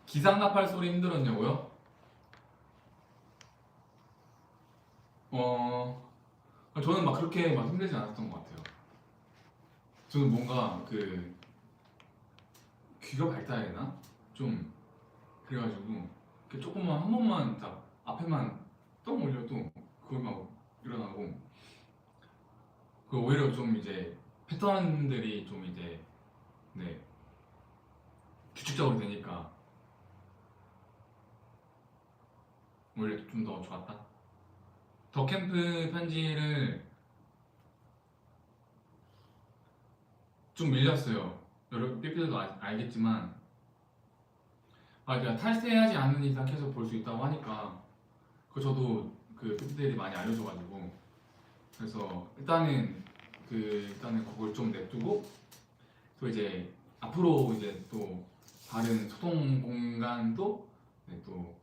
기상 나팔 소리 힘들었냐고요? 저는 막 그렇게 막 힘들지 않았던 것 같아요. 저는 뭔가 그 귀가 밝다야 되나? 좀 그래가지고 조금만 한 번만 딱 앞에만 똥 올려도 그걸 막 일어나고, 그 오히려 좀 이제 패턴들이 좀 이제 네 규칙적으로 되니까 오히려 좀 더 좋았다. 더 캠프 편지를 좀 밀렸어요. 여러 삐삐들도 알겠지만, 그러니까 탈세하지 않는 이상 계속 볼 수 있다고 하니까 그 저도 그 삐삐들이 많이 알려줘가지고, 그래서 일단은 그걸 좀 냅두고, 또 이제 앞으로 이제 또 다른 소통 공간도 네, 또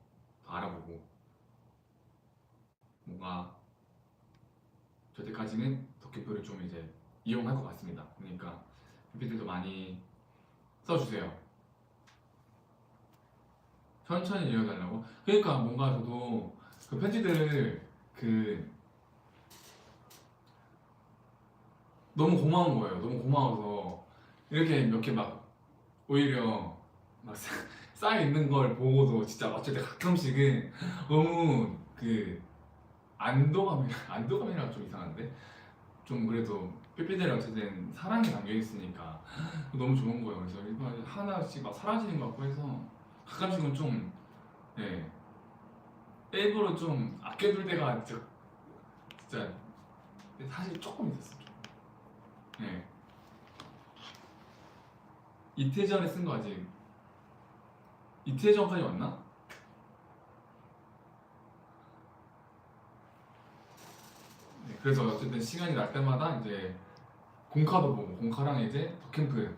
알아보고, 뭔가 저때까지는 더캠프를 좀 이제 이용할 것 같습니다. 그러니까 삐삐들도 많이 써주세요. 천천히 읽어달라고? 그러니까 뭔가 저도 그 편지들 그 너무 고마운 거예요. 너무 고마워서 이렇게 몇 개 막 오히려 막 쌓여 있는 걸 보고도 진짜 어쩔 때 가끔씩은 너무 그 안도감이라 좀 이상한데, 좀 그래도 삐삐들이 어쨌든 사랑이 담겨 있으니까 너무 좋은 거예요. 그래서 이거 하나씩 막 사라지는 것 같고 해서 가끔씩은 좀 네, 일부러 좀 아껴둘 때가 진짜 사실 조금 있었어. 좀. 네. 이틀 전에 쓴 거 아직 이틀 전까지 왔나? 네, 그래서 어쨌든 시간이 날 때마다 이제 공카도 보고, 공카랑 이제 더캠프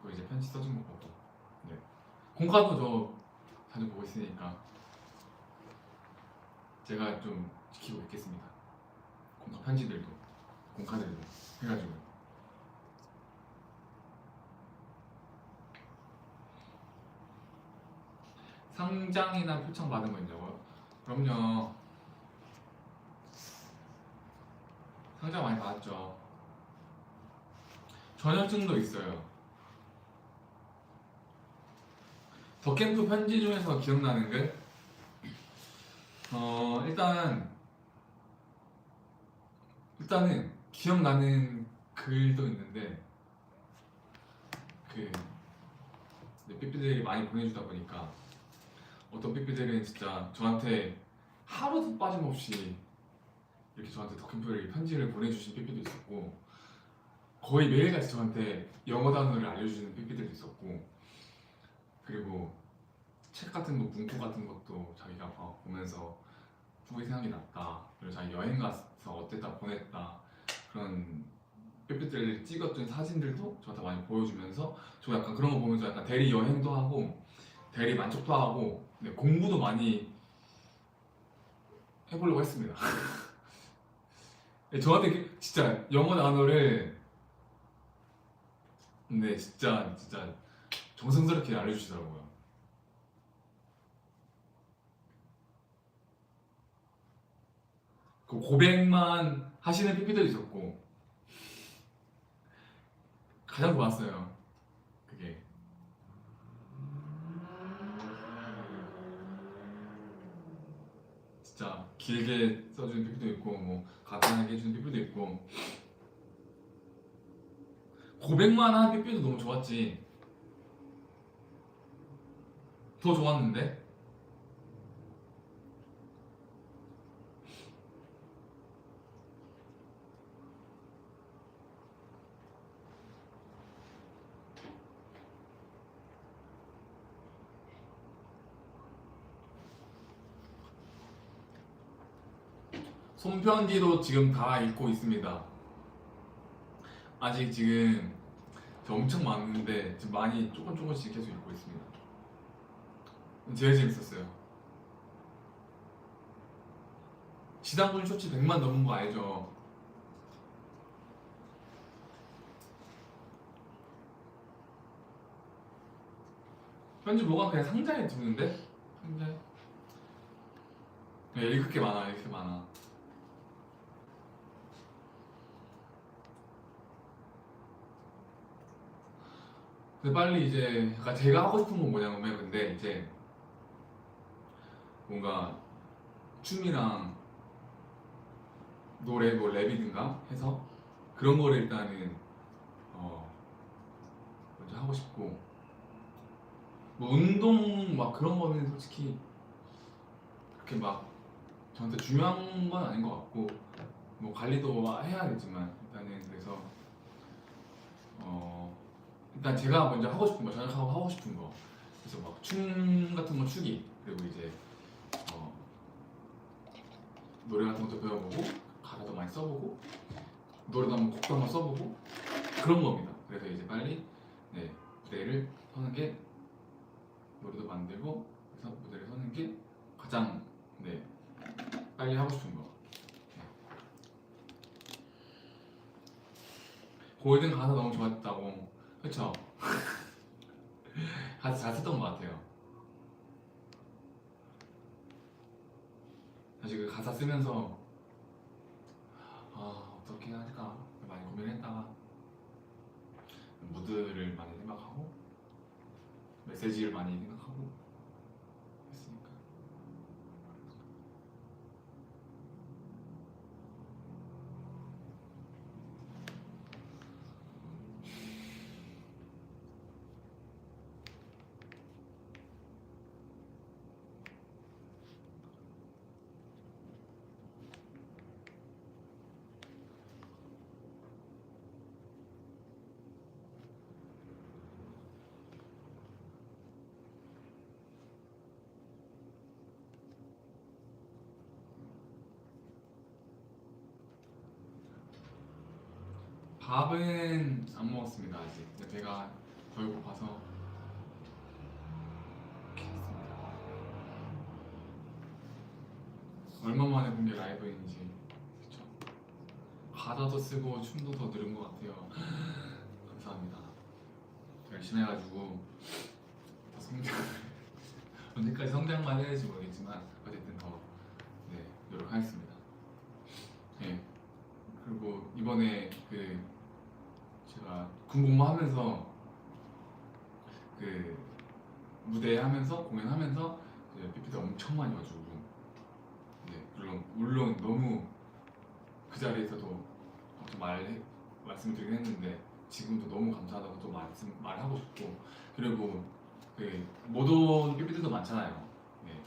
또 이제 편지 써준 거 보고. 네. 공카도 저 자주 보고 있으니까 제가 좀 지키고 있겠습니다. 공카 편지들도, 공카들도 해가지고. 상장이나 표창 받은 거 있냐고요? 그럼요. 상장 많이 받았죠. 전여증도 있어요. 더캠프 편지 중에서 기억나는 게 일단은 기억나는 글도 있는데, 그 삐삐들이 많이 보내주다 보니까 어떤 삐삐들은 진짜 저한테 하루도 빠짐없이 이렇게 저한테 더캠프를 편지를 보내주신 삐삐도 있었고, 거의 매일같이 저한테 영어 단어를 알려주는 삐삐들도 있었고, 그리고 책 같은 거, 문구 같은 것도 자기가 보면서 후회 생각이 났다, 그리고 자기 여행 가서 어땠다 보냈다, 그런 삐삐들 찍었던 사진들도 저한테 많이 보여주면서 저 약간 그런 거 보면서 약간 대리 여행도 하고 대리 만족도 하고, 네, 공부도 많이 해보려고 했습니다. 네, 저한테 진짜 영어 단어를 근데 진짜 정성스럽게 알려주시더라고요. 그 고백만 하시는 삐삐도 있었고, 가장 좋았어요. 그게 진짜 길게 써주는 삐삐도 있고, 뭐 간단하게 해주는 삐삐도 있고, 고백만 한 삐삐도 너무 좋았지. 더 좋았는데? 손편지도 지금 다 읽고 있습니다. 아직 지금 엄청 많은데 지금 많이 조금씩 계속 읽고 있습니다. 제일 재밌었어요. 지상군 쇼츠 100만 넘은 거 알죠? 편지 뭐가 그냥 상자에 두는데? 상자에? 네, 읽을 게 많아, 읽을 게 많아. 근데 빨리 이제 약간 제가 하고 싶은 건 뭐냐면 근데 이제 뭔가 춤이랑 노래 뭐 랩이든가 해서 그런 거를 일단은 어 먼저 하고 싶고 뭐 운동 막 그런 거는 솔직히 그렇게 막 저한테 중요한 건 아닌 것 같고 뭐 관리도 해야겠지만 일단은 그래서 어 일단 제가 먼저 하고 싶은 거 저녁하고 하고 싶은 거 그래서 막 춤 같은 거 추기 그리고 이제 어 노래 같은 것도 배워보고 가사도 많이 써보고 노래도 한번 곡도 한번 써보고 그런 겁니다. 그래서 이제 빨리 네 무대를 서는 게 노래도 만들고 그래서 무대를 서는 게 가장 네 빨리 하고 싶은 거. 네. 골든 가사 너무 좋았다고 그쵸? 가사 잘 썼던 것 같아요. 사실 그 가사 쓰면서 아 어떻게 할까 많이 고민했다가 무드를 많이 생각하고 메시지를 많이 생각하고 했으니까 밥은 안 먹었습니다 아직. 근데 배가 덜 고파서 이렇게 했습니다. 얼마 만에 본 게 라이브인지 그쵸? 가사도 쓰고 춤도 더 늘은 것 같아요. 감사합니다. 열심히 해가지고 더 성장 언제까지 성장만 해야 될지 모르겠지만 어쨌든 더 네, 노력하겠습니다. 네. 그리고 이번에 그 제가 군복무 하면서 그 무대 하면서 공연하면서 PPT 엄청 많이 와주고 네, 물론 너무 그 자리에서도 좀 말씀을 드리긴 했는데 지금도 너무 감사하다고 또 말하고 싶고 그리고 그 못 온 PPT도 많잖아요. 네,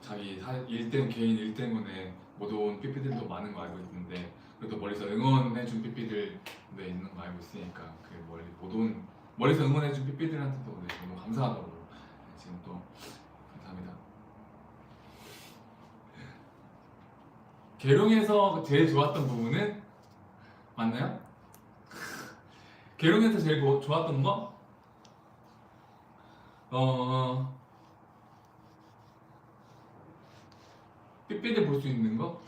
자기 개인 일 때문에 못 온 PPT도 많은 거 알고 있는데 그래도 멀리서 응원해준 PP들 네, 있는 거 알고 있으니까 그 멀리서 응원해준 PP들한테도 네, 너무 감사하다고 네, 지금 또 감사합니다. 계룡에서 제일 좋았던 부분은 맞나요? 계룡에서 제일 좋았던 거? 어 삐삐들 볼 수 있는 거?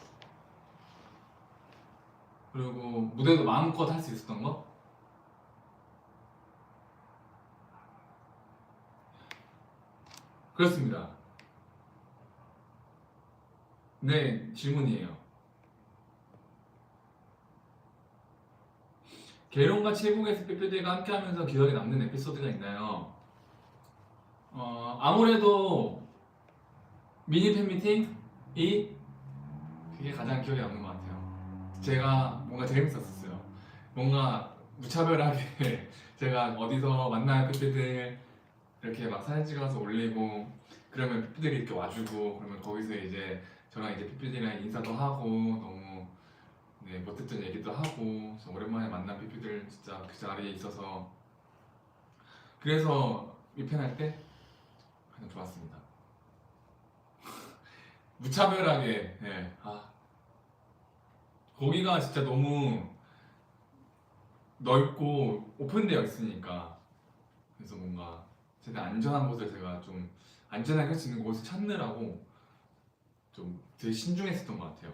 그리고 무대도 마음껏 할 수 있었던 거? 그렇습니다. 네, 질문이에요. 계룡과 칠곡에서 삐삐들과 함께하면서 기억에 남는 에피소드가 있나요? 아무래도 미니 팬미팅이 그게 가장 기억에 남는 것 같아요. 제가 뭔가 재밌었어요. 뭔가 무차별하게 제가 어디서 만나는 삐삐들 이렇게 막 사진 찍어서 올리고 그러면 삐삐들이 이렇게 와주고 그러면 거기서 이제 저랑 이제 삐삐들이랑 인사도 하고 너무 네, 못했던 얘기도 하고 그래서 오랜만에 만난 삐삐들 진짜 그 자리에 있어서 그래서 입편할 때 가장 좋았습니다. 무차별하게 네. 거기가 진짜 너무 넓고 오픈되어 있으니까 그래서 뭔가 최대한 안전한 곳을 제가 좀 안전하게 할 수 있는 곳을 찾느라고 좀 되게 신중했었던 것 같아요.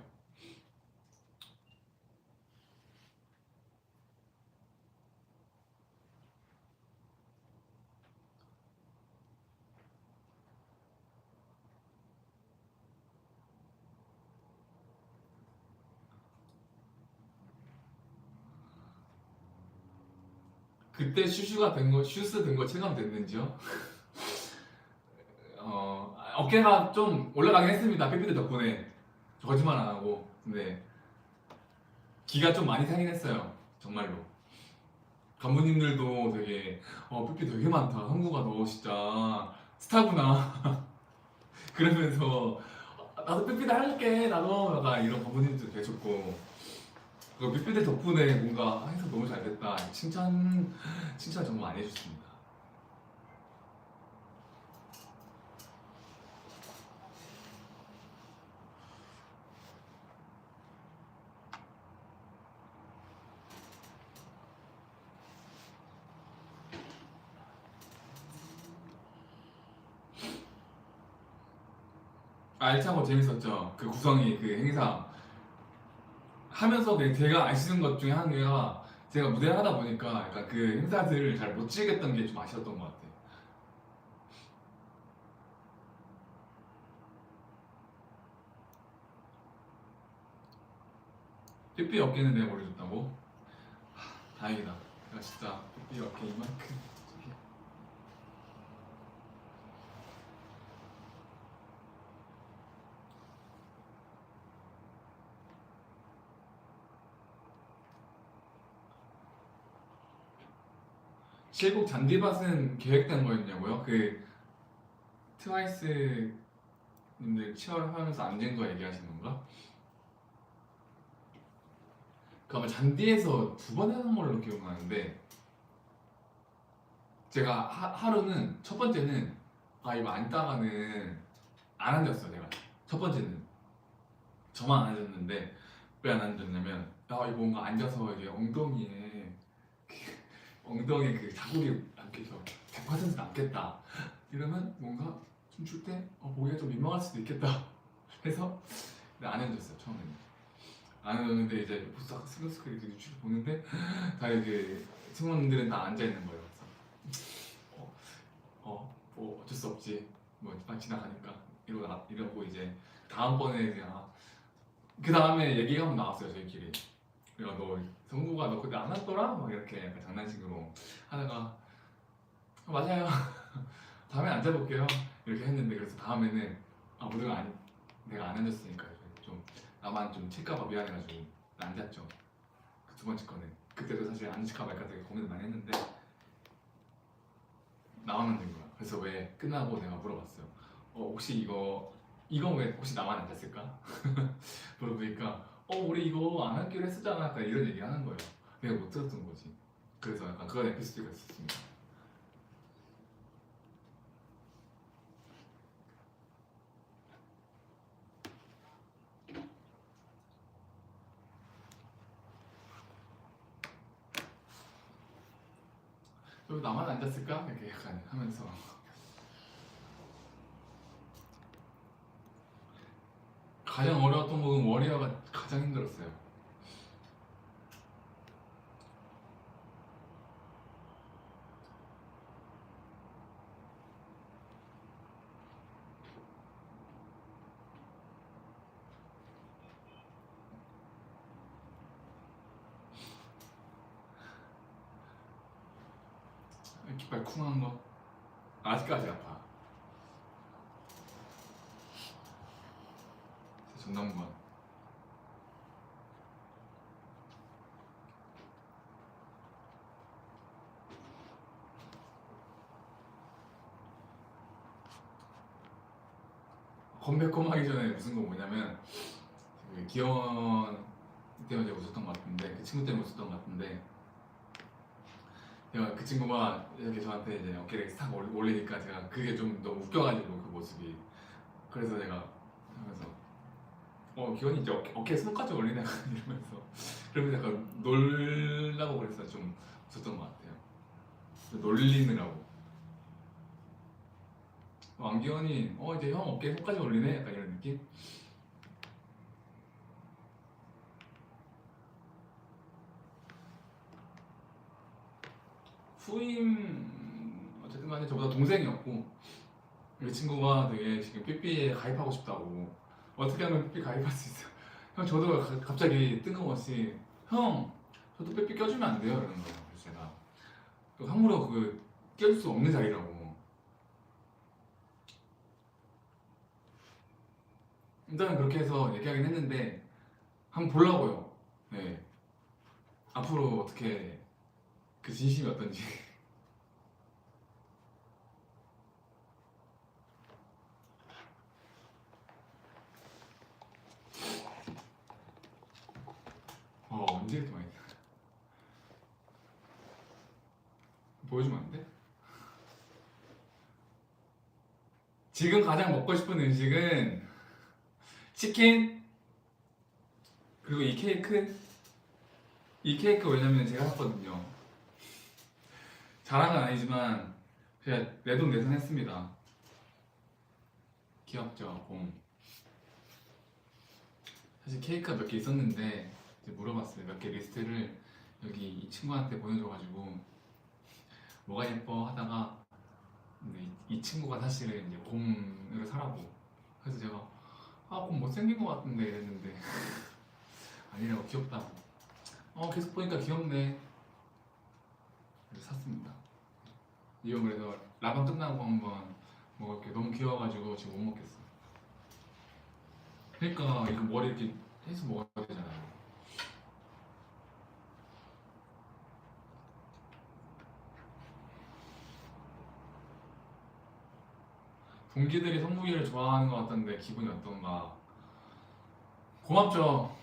그때 슈스 된 거 체감됐는지요? 어깨가 좀 올라가긴 했습니다. 삐삐들 덕분에. 저 거짓말 안 하고. 근데 기가 좀 많이 차긴 했어요. 정말로. 간부님들도 되게 삐삐 되게 많다. 한국아 너 진짜 스타구나. 그러면서 나도 삐삐들 할게 나도 약간 이런 간부님들도 계셨고 그 삐삐들 덕분에 뭔가 해서 너무 잘 됐다. 칭찬 정말 많이 해주셨습니다. 알차고 재밌었죠. 그 구성이 그 행사 하면서 그냥 제가 아쉬운 것 중에 한 개가 제가 무대를 하다 보니까 약간 그 행사들을 잘 못 즐겼던 게 좀 아쉬웠던 것 같아요. 삐삐 어깨는 내가 머리줬다고? 다행이다. 내가 진짜 삐삐 어깨 이만큼 저기. 실곡 잔디밭은 계획된 거였냐고요? 그 트와이스 님들 치열하면서 앉은 거 얘기하시는 건가? 그 아마 잔디에서 두 번 해놓은 걸로 기억나는데 제가 하루는 첫 번째는 이거 앉다가는 안 앉았어요. 내가 첫 번째는 저만 안 앉았는데 왜 안 앉았냐면 이거 뭔가 앉아서 이게 엉덩이에 그 자국이 남겨서 100% 남겠다 이러면 뭔가 춤출 때 보기가 좀 민망할 수도 있겠다 해서 안 앉았어요. 처음에는 안 앉았는데 이제 보싹 스크스크리 유치를 보는데 다 이게 승무원들은 다 앉아 있는 거예요. 그래서 뭐 어쩔 수 없지 뭐 지나가니까 이러고 이제 다음번에 그냥 그 다음에 얘기가 한번 나왔어요 저희끼리. 그래가 너 성구가 너 그때 안 왔더라? 막 이렇게 약간 장난식으로 하다가 맞아요 다음에 앉아볼게요 이렇게 했는데 그래서 다음에는 내가 안 앉았으니까 좀 나만 좀 칠까봐 미안해가지고 앉았죠. 그 두 번째 거는 그때도 사실 앉을까 말까 되게 고민을 많이 했는데 나만 앉은 거야. 그래서 왜 끝나고 내가 물어봤어요. 혹시 이거 왜 혹시 나만 앉았을까? 물어보니까 우리 이거 안 하기로 했었잖아. 약간 이런 얘기 하는 거예요. 내가 못 들었던 거지. 그래서 약간 그런 에피소드가 있었습니다. 왜 나만 앉았을까? 이렇게 약간 하면서 가장 어려웠던 부분 워리어가 가장 힘들었어요. 깃발 쿵한 거 아직까지 아파. 전남관 컴백홈 하기 전에 무슨 거 뭐냐면 그 기원 때문에 웃었던 것 같은데 그 친구 때문에 웃었던 것 같은데 제가 그 친구가 이렇게 저한테 이제 어깨를 싹 올리니까 제가 그게 좀 너무 웃겨가지고 그 모습이 그래서 제가 하면서 기원이 이제 어깨에 손까지 올리네 이러면서 그러면서 약간 놀라고 그래서 좀 웃었던 것 같아요. 놀리느라고 왕기현이 이제 형 어깨에 손까지 올리네 약간 이런 느낌? 후임 어쨌든 간에 저보다 동생이었고 그 친구가 되게 지금 삐삐에 가입하고 싶다고 어떻게 하면 삐삐 가입할 수 있어요? 형 저도 갑자기 뜬금없이 형 저도 삐삐 껴주면 안 돼요? 이러는 거예요. 그래서 제가 그 함부로 깰 수 없는 자리라고. 일단은 그렇게 해서 얘기하긴 했는데 한번 보려고요. 네. 앞으로 어떻게 그 진심이 어떤지. 언제 이렇게 많이 보여주면 안 돼? 지금 가장 먹고 싶은 음식은 치킨, 그리고 이 케이크 왜냐면 제가 샀거든요. 자랑은 아니지만 제가 내 돈 내산 했습니다. 귀엽죠, 봄. 사실 케이크가 몇 개 있었는데 이제 물어봤어요. 몇 개 리스트를 여기 이 친구한테 보내줘가지고 뭐가 예뻐 하다가 근데 이 친구가 사실은 이제 곰을 사라고. 그래서 제가 곰 못생긴 것 같은데 이랬는데 아니라고, 귀엽다고. 계속 보니까 귀엽네. 그래서 샀습니다. 이거 그래서 라방 끝나고 한번 먹을게. 너무 귀여워가지고 지금 못 먹겠어. 그러니까 이거 머리 이렇게 해서 먹어야 되잖아요. 동기들이 성무기를 좋아하는 것 같던데 기분이 어떤가? 고맙죠.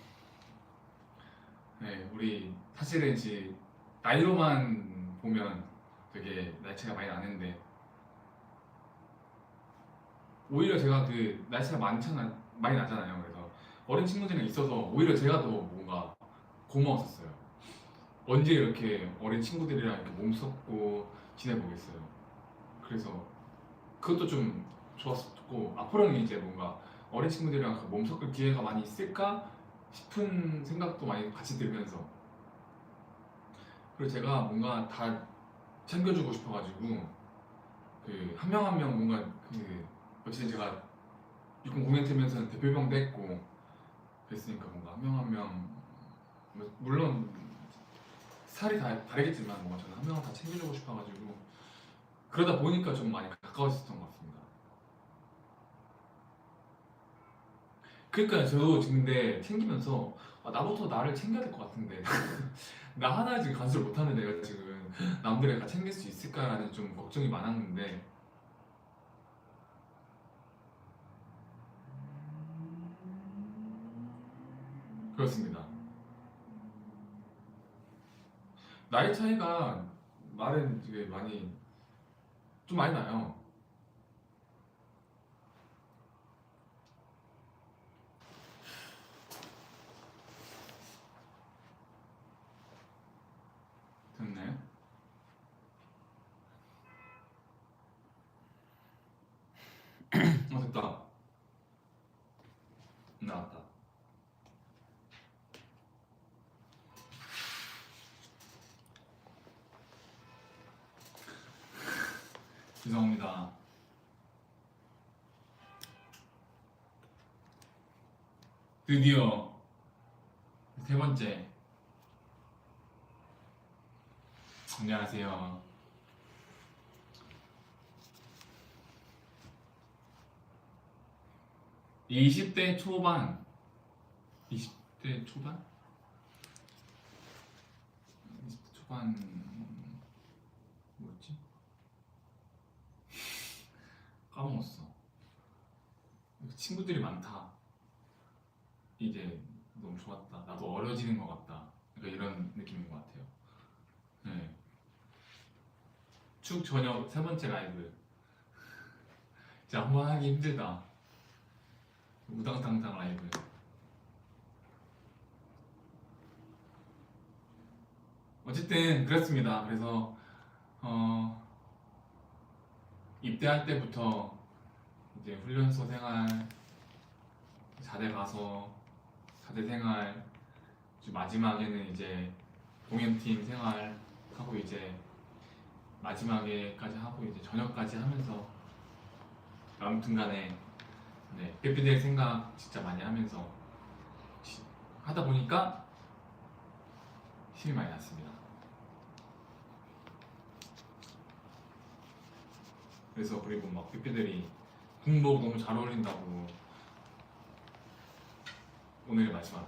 네, 우리 사실은 이제 나이로만 보면 되게 나이 차이가 많이 나는데 오히려 제가 나이 차이가 많이 나잖아요. 그래서 어린 친구들이랑 있어서 오히려 제가 더 뭔가 고마웠었어요. 언제 이렇게 어린 친구들이랑 이렇게 몸섞고 지내보겠어요. 그래서 그것도 좀 좋았었고, 앞으로는 이제 뭔가 어린 친구들이랑 몸 섞을 기회가 많이 있을까 싶은 생각도 많이 같이 들면서, 그리고 제가 뭔가 다 챙겨주고 싶어가지고 한 명 한 명 뭔가 어쨌든 제가 육군 공연팀에서는 대표병도 했고 그랬으니까 뭔가 한 명 한 명, 물론 스타일이 다 다르겠지만 뭔가 저는 한 명을 다 챙겨주고 싶어가지고 그러다 보니까 좀 많이 가까워졌던 것 같습니다. 그러니까 저도 근데 챙기면서 나부터 나를 챙겨야 될 것 같은데 나 하나 지금 간수를 못하는 내가 지금 남들을 다 챙길 수 있을까라는 좀 걱정이 많았는데 그렇습니다. 나이 차이가 말은 되게 좀 많이 나요. 됐나요? 됐다. 나왔다. 죄송합니다. 드디어 세 번째. 안녕하세요. 20대 초반, 20대 초반? 20대 초반 뭐였지? 까먹었어. 친구들이 많다. 이제 너무 좋았다. 나도 어려지는 것 같다. 그러니까 이런 느낌인 것 같아요. 네. 축 저녁 세 번째 라이브. 진짜 한번 하기 힘들다. 우당탕탕 라이브. 어쨌든 그렇습니다. 그래서 입대할 때부터 이제 훈련소 생활, 자대 가서 자대 생활, 마지막에는 이제 공연팀 생활 하고 이제 마지막에까지 하고 이제 저녁까지 하면서 아무튼간에 네, 삐삐들 생각 진짜 많이 하면서 하다 보니까 힘이 많이 났습니다. 그래서 그리고 막 삐삐들이 군복 너무 잘 어울린다고 오늘의 마지막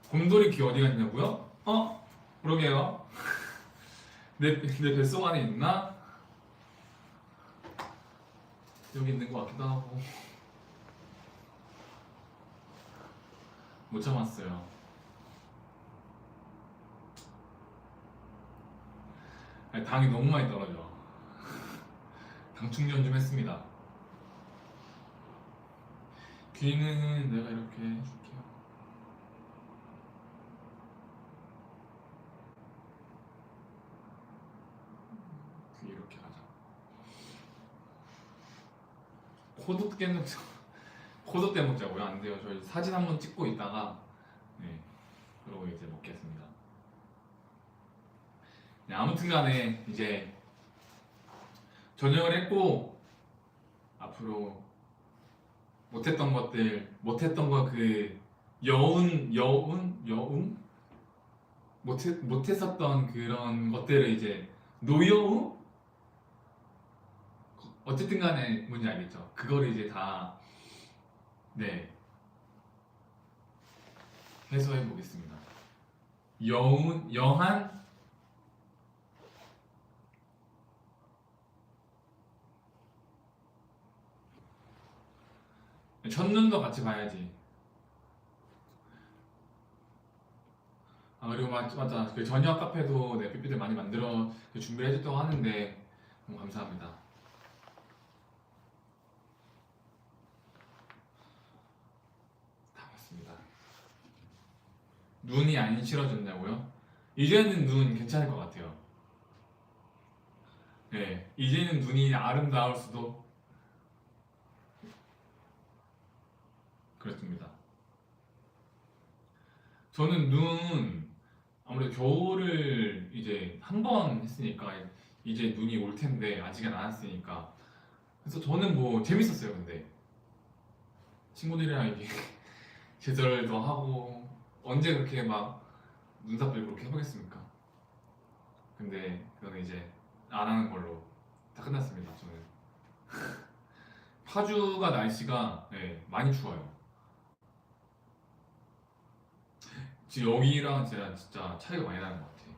곰돌이 귀 어디 갔냐고요? 그러게요. 내 뱃속 안에 있나? 여기 있는 것 같기도 하고 못 참았어요. 아니, 당이 너무 많이 떨어져. 당 충전 좀 했습니다. 귀는 내가 이렇게 해줄게요. 귀 이렇게 가자. 코도 깨먹자. 코도 떼먹자고요? 안 돼요. 저희 사진 한번 찍고 있다가 네, 그러고 이제 먹겠습니다. 네, 아무튼간에 이제 전역을 했고 앞으로 못했던 거 그 여운 못했었던 그런 것들을 이제 노여움 어쨌든 간에 뭔지 알겠죠? 그거를 이제 다 네 해소해 보겠습니다. 여한 첫눈도 같이 봐야지. 아 그리고 맞아 그 저녁 카페도 네 삐삐들 많이 만들어 준비를 해줬다고 하는데 너무 감사합니다. 다 봤습니다. 눈이 안 싫어졌냐고요? 이제는 눈 괜찮을 것 같아요. 네 이제는 눈이 아름다울 수도 그렇습니다. 저는 눈 아무래도 겨울을 이제 한 번 했으니까 이제 눈이 올 텐데 아직은 안 왔으니까 그래서 저는 뭐 재밌었어요. 근데 친구들이랑 이게 제절도 하고 언제 그렇게 막 눈사빼고 그렇게 해보겠습니까? 근데 그거는 이제 안 하는 걸로 다 끝났습니다. 저는 파주가 날씨가 네, 많이 추워요. 지금 여기랑 제가 진짜 차이가 많이 나는 것 같아요.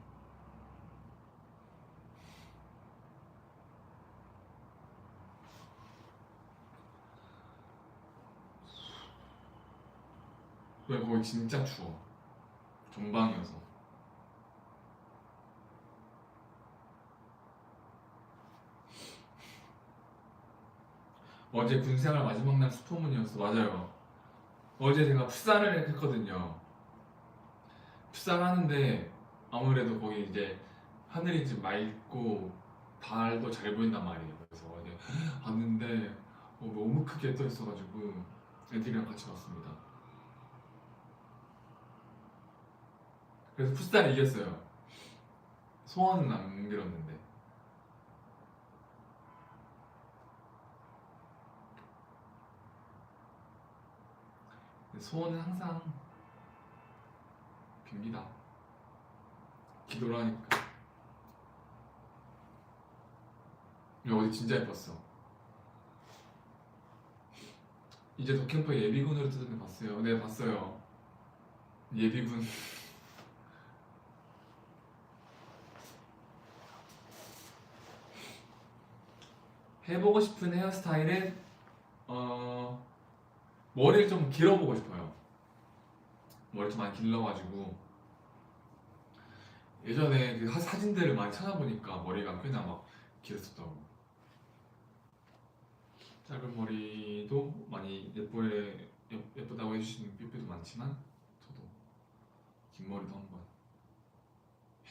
왜 거기 진짜 추워. 전방이어서. 어제 군생활 마지막 날 슈퍼문이었어. 맞아요. 어제 제가 풋살을 했거든요. 풋살 하는데 아무래도 거기 이제 하늘이 좀 맑고 달도 잘 보인단 말이에요. 그래서 어제 봤는데 너무 크게 떠 있어가지고 애들이랑 같이 봤습니다. 그래서 풋살 이겼어요. 소원은 안 빌었는데. 소원은 항상 빕니다. 기도를 하니까. 야, 어제 진짜 예뻤어. 이제 더캠프 예비군으로 뜨던데 봤어요? 네, 봤어요. 예비군. 해보고 싶은 헤어스타일은 머리를 좀 길어보고 싶어요. 머리 좀 많이 길러가지고 예전에 그 사진들을 많이 찾아보니까 머리가 꽤나 막 길었었다고. 짧은 머리도 많이 예쁘다고 해주시는 삐삐도 많지만 저도 긴 머리도 한번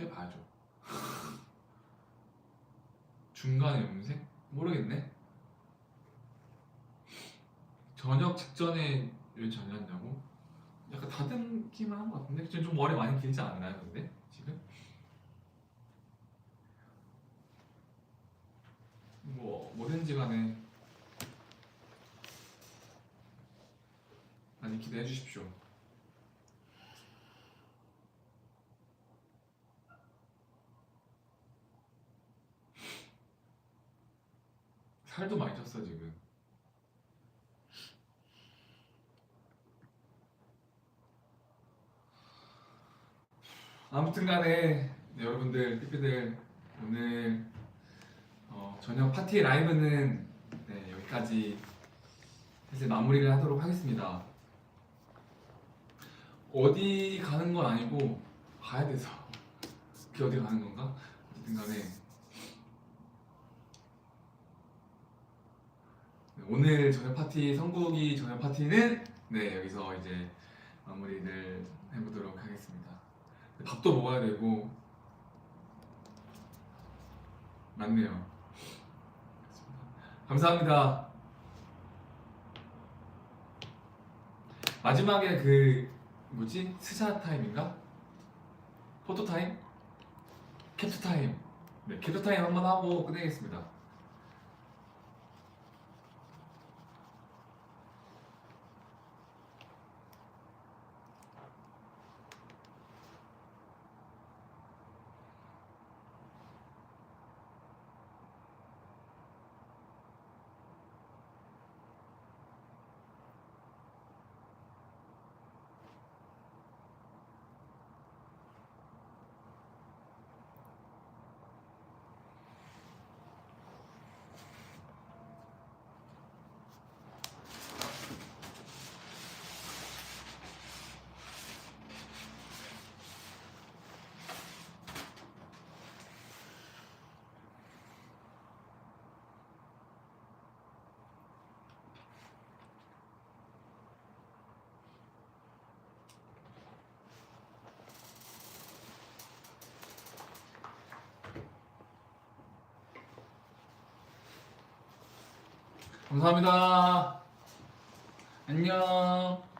해봐야죠. 중간에 염색? 모르겠네. 저녁 직전에 왜 잘렸냐고? 약간 다듬기만 한 것 같은데? 지금 좀 머리 많이 길지 않나요 근데? 지금? 뭐든지 간에 많이 기대해 주십시오. 살도 많이 쪘어 지금. 아무튼간에 네, 여러분들 삐삐들 오늘 저녁 파티 라이브는 네, 여기까지 이제 마무리를 하도록 하겠습니다. 어디 가는 건 아니고 가야 돼서 그게 어디 가는 건가? 어쨌든간에 네, 오늘 저녁 파티 성국이 저녁 파티는 네 여기서 이제 마무리를 해보도록 하겠습니다. 밥도 먹어야 되고 맞네요. 감사합니다. 마지막에 그 뭐지? 스샷 타임인가? 포토 타임? 캡처 타임. 네, 캡처 타임 한번 하고 끝내겠습니다. 감사합니다. 안녕.